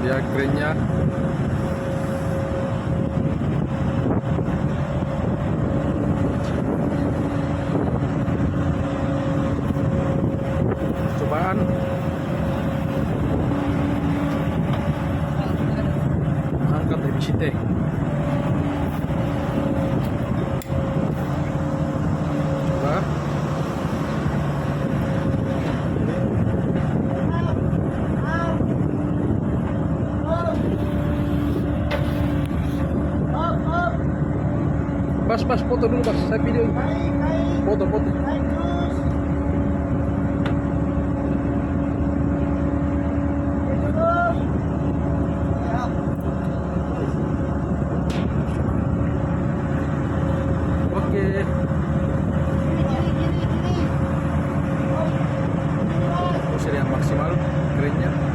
dia kerennya. Cobaan angkat dari sini. Coba. Pas foto dulu pas, saya video. Foto. Oke. Usia yang maksimal kerennya.